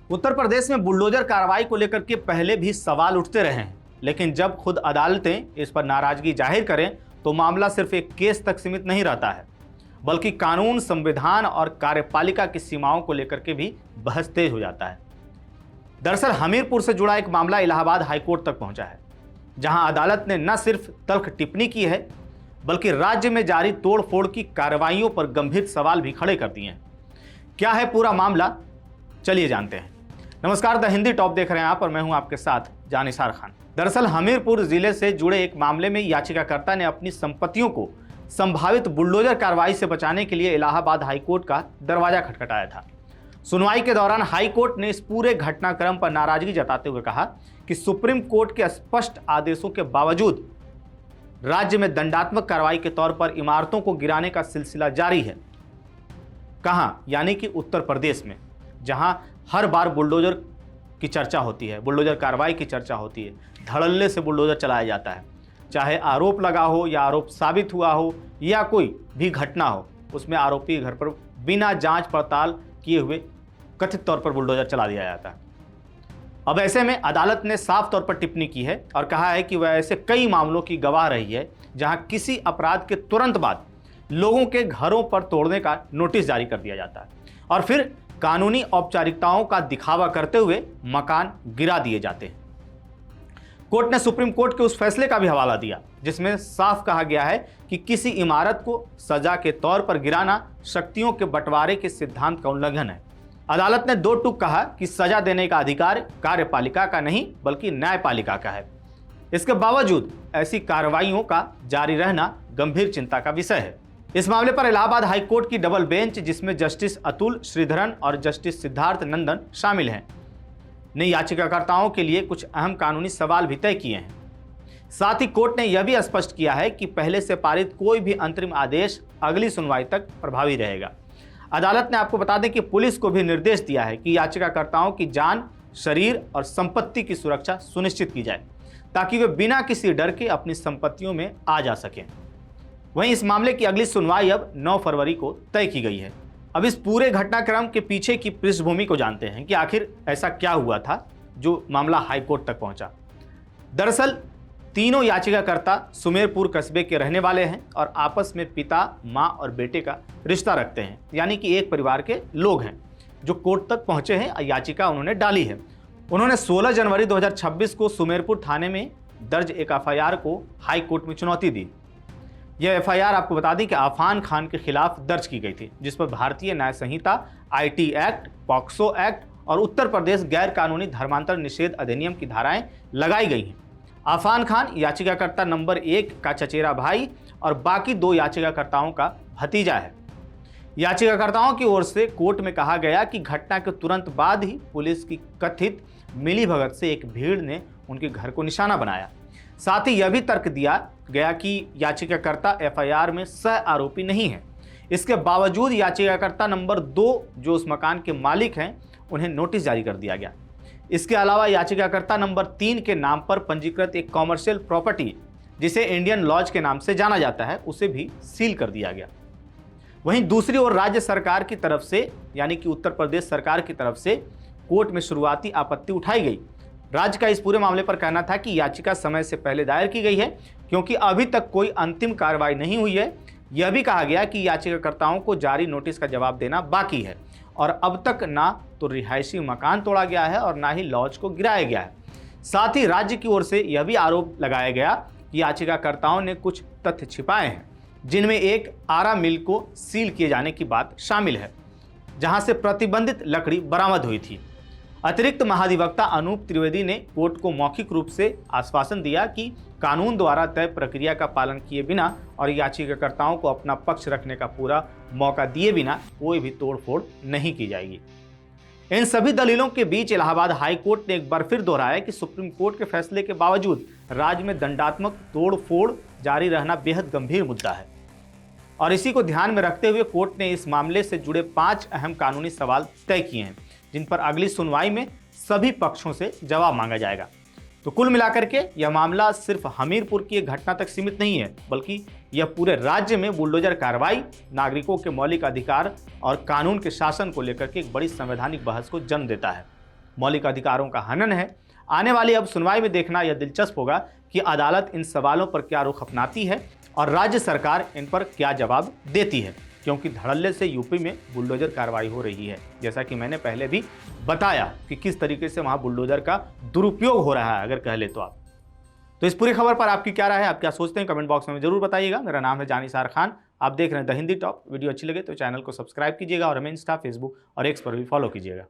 उत्तर प्रदेश में बुलडोजर कार्रवाई को लेकर के पहले भी सवाल उठते रहे हैं, लेकिन जब खुद अदालतें इस पर नाराजगी जाहिर करें तो मामला सिर्फ एक केस तक सीमित नहीं रहता है, बल्कि कानून, संविधान और कार्यपालिका की सीमाओं को लेकर के भी बहस तेज हो जाता है। दरअसल हमीरपुर से जुड़ा एक मामला इलाहाबाद हाईकोर्ट तक पहुंचा है, जहां अदालत ने न सिर्फ तल्ख टिप्पणी की है, बल्कि राज्य में जारी तोड़फोड़ की कार्रवाइयों पर गंभीर सवाल भी खड़े कर दिए हैं। क्या है पूरा मामला, चलिए जानते हैं। नमस्कार, द हिंदी टॉप देख रहे हैं आप और मैं हूं आपके साथ जानिसार खान। दरअसल हमीरपुर जिले से जुड़े एक मामले में याचिकाकर्ता ने अपनी संपत्तियों को संभावित बुलडोजर कार्रवाई से बचाने के लिए इलाहाबाद हाईकोर्ट का दरवाजा खटखटाया था। सुनवाई के दौरान हाईकोर्ट ने इस पूरे घटनाक्रम पर नाराजगी जताते हुए कहा कि सुप्रीम कोर्ट के स्पष्ट आदेशों के बावजूद राज्य में दंडात्मक कार्रवाई के तौर पर इमारतों को गिराने का सिलसिला जारी है। कहां? यानी कि उत्तर प्रदेश में, जहां हर बार बुलडोजर की चर्चा होती है, बुलडोजर कार्रवाई की चर्चा होती है, धड़ल्ले से बुलडोजर चलाया जाता है। चाहे आरोप लगा हो या आरोप साबित हुआ हो या कोई भी घटना हो, उसमें आरोपी घर पर बिना जांच पड़ताल किए हुए कथित तौर पर बुलडोजर चला दिया जाता है। अब ऐसे में अदालत ने साफ तौर पर टिप्पणी की है और कहा है कि वह ऐसे कई मामलों की गवाह रही है जहां किसी अपराध के तुरंत बाद लोगों के घरों पर तोड़ने का नोटिस जारी कर दिया जाता है और फिर कानूनी औपचारिकताओं का दिखावा करते हुए मकान गिरा दिए जाते हैं। कोर्ट ने सुप्रीम कोर्ट के उस फैसले का भी हवाला दिया जिसमें साफ कहा गया है कि किसी इमारत को सजा के तौर पर गिराना शक्तियों के बंटवारे के सिद्धांत का उल्लंघन है। अदालत ने दो टूक कहा कि सजा देने का अधिकार कार्यपालिका का नहीं बल्कि न्यायपालिका का है। इसके बावजूद ऐसी कार्रवाइयों का जारी रहना गंभीर चिंता का विषय है। इस मामले पर इलाहाबाद हाईकोर्ट की डबल बेंच, जिसमें जस्टिस अतुल श्रीधरन और जस्टिस सिद्धार्थ नंदन शामिल हैं, ने याचिकाकर्ताओं के लिए कुछ अहम कानूनी सवाल भी तय किए हैं। साथ ही कोर्ट ने यह भी स्पष्ट किया है कि पहले से पारित कोई भी अंतरिम आदेश अगली सुनवाई तक प्रभावी रहेगा। अदालत ने आपको बता दें कि पुलिस को भी निर्देश दिया है कि याचिकाकर्ताओं की जान, शरीर और संपत्ति की सुरक्षा सुनिश्चित की जाए ताकि वे बिना किसी डर के अपनी संपत्तियों में आ जा सकें। वहीं इस मामले की अगली सुनवाई अब 9 फरवरी को तय की गई है। अब इस पूरे घटनाक्रम के पीछे की पृष्ठभूमि को जानते हैं कि आखिर ऐसा क्या हुआ था जो मामला हाईकोर्ट तक पहुंचा। दरअसल तीनों याचिकाकर्ता सुमेरपुर कस्बे के रहने वाले हैं और आपस में पिता, मां और बेटे का रिश्ता रखते हैं, यानी कि एक परिवार के लोग हैं जो कोर्ट तक पहुंचे हैं। याचिका उन्होंने डाली है। उन्होंने 16 जनवरी 2026 को सुमेरपुर थाने में दर्ज एक एफआईआर को हाई कोर्ट में चुनौती दी। यह एफआईआर आपको बता दें कि आफान खान के खिलाफ दर्ज की गई थी, जिस पर भारतीय न्याय संहिता, आईटी एक्ट, पॉक्सो एक्ट और उत्तर प्रदेश गैर कानूनी धर्मांतरण निषेध अधिनियम की धाराएं लगाई गई हैं। आफान खान याचिकाकर्ता नंबर 1 का चचेरा भाई और बाकी 2 याचिकाकर्ताओं का भतीजा है। याचिकाकर्ताओं की ओर से कोर्ट में कहा गया कि घटना के तुरंत बाद ही पुलिस की कथित मिलीभगत से एक भीड़ ने उनके घर को निशाना बनाया। साथ ही यह भी तर्क दिया गया कि याचिकाकर्ता एफआईआर में सह आरोपी नहीं है। इसके बावजूद याचिकाकर्ता नंबर 2 जो उस मकान के मालिक हैं, उन्हें नोटिस जारी कर दिया गया। इसके अलावा याचिकाकर्ता नंबर 3 के नाम पर पंजीकृत एक कॉमर्शियल प्रॉपर्टी, जिसे इंडियन लॉज के नाम से जाना जाता है, उसे भी सील कर दिया गया। वहीं दूसरी ओर राज्य सरकार की तरफ से, यानी कि उत्तर प्रदेश सरकार की तरफ से कोर्ट में शुरुआती आपत्ति उठाई गई। राज्य का इस पूरे मामले पर कहना था कि याचिका समय से पहले दायर की गई है क्योंकि अभी तक कोई अंतिम कार्रवाई नहीं हुई है। यह भी कहा गया कि याचिकाकर्ताओं को जारी नोटिस का जवाब देना बाकी है और अब तक ना तो रिहायशी मकान तोड़ा गया है और ना ही लॉज को गिराया गया है। साथ ही राज्य की ओर से यह भी आरोप लगाया गया कि याचिकाकर्ताओं ने कुछ तथ्य छिपाए हैं, जिनमें एक आरा मिल को सील किए जाने की बात शामिल है, जहां से प्रतिबंधित लकड़ी बरामद हुई थी। अतिरिक्त महाधिवक्ता अनूप त्रिवेदी ने कोर्ट को मौखिक रूप से आश्वासन दिया कि कानून द्वारा तय प्रक्रिया का पालन किए बिना और याचिकाकर्ताओं को अपना पक्ष रखने का पूरा मौका दिए बिना कोई भी तोड़फोड़ नहीं की जाएगी। इन सभी दलीलों के बीच इलाहाबाद हाई कोर्ट ने एक बार फिर दोहराया कि सुप्रीम कोर्ट के फैसले के बावजूद राज्य में दंडात्मक तोड़फोड़ जारी रहना बेहद गंभीर मुद्दा है और इसी को ध्यान में रखते हुए कोर्ट ने इस मामले से जुड़े 5 अहम कानूनी सवाल तय किए हैं, जिन पर अगली सुनवाई में सभी पक्षों से जवाब मांगा जाएगा। तो कुल मिलाकर के यह मामला सिर्फ हमीरपुर की एक घटना तक सीमित नहीं है, बल्कि यह पूरे राज्य में बुलडोजर कार्रवाई, नागरिकों के मौलिक अधिकार और कानून के शासन को लेकर के एक बड़ी संवैधानिक बहस को जन्म देता है। मौलिक अधिकारों का हनन है। आने वाली अब सुनवाई में देखना यह दिलचस्प होगा कि अदालत इन सवालों पर क्या रुख अपनाती है और राज्य सरकार इन पर क्या जवाब देती है, क्योंकि धड़ल्ले से यूपी में बुलडोजर कार्रवाई हो रही है। जैसा कि मैंने पहले भी बताया कि किस तरीके से वहां बुलडोजर का दुरुपयोग हो रहा है, अगर कह ले तो आप। तो इस पूरी खबर पर आपकी क्या राय है, आप क्या सोचते हैं, कमेंट बॉक्स में जरूर बताइएगा। मेरा नाम है जानिसार खान, आप देख रहे हैं द हिंदी टॉप। वीडियो अच्छी लगे तो चैनल को सब्सक्राइब कीजिएगा और हमें इंस्टा, फेसबुक और एक्स पर भी फॉलो कीजिएगा।